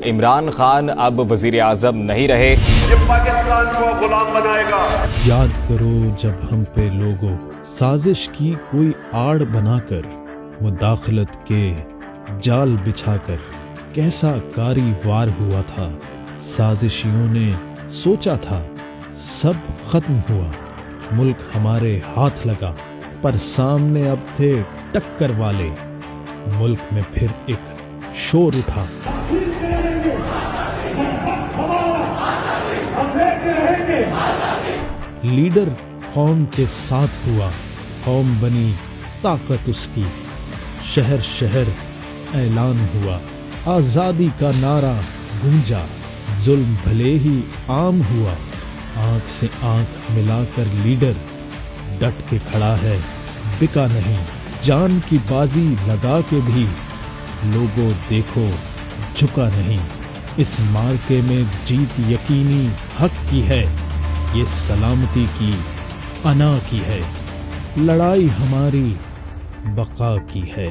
عمران خان اب وزیر اعظم نہیں رہے۔ یہ پاکستان کو غلام بنائے گا۔ یاد کرو جب ہم پہ لوگوں سازش کی کوئی آڑ بنا کر، مداخلت کے جال بچھا کر کیسا کاری وار ہوا تھا۔ سازشیوں نے سوچا تھا سب ختم ہوا، ملک ہمارے ہاتھ لگا، پر سامنے اب تھے ٹکر والے۔ ملک میں پھر ایک شور اٹھا، لیڈر قوم کے ساتھ ہوا، قوم بنی طاقت اس کی، شہر شہر اعلان ہوا، آزادی کا نعرہ گونجا، ظلم بھلے ہی عام ہوا۔ آنکھ سے آنکھ ملا کر لیڈر ڈٹ کے کھڑا ہے، بکا نہیں، جان کی بازی لگا کے بھی لوگوں دیکھو جھکا نہیں۔ اس مارکے میں جیت یقینی حق کی ہے، یہ سلامتی کی انا کی ہے، لڑائی ہماری بقا کی ہے۔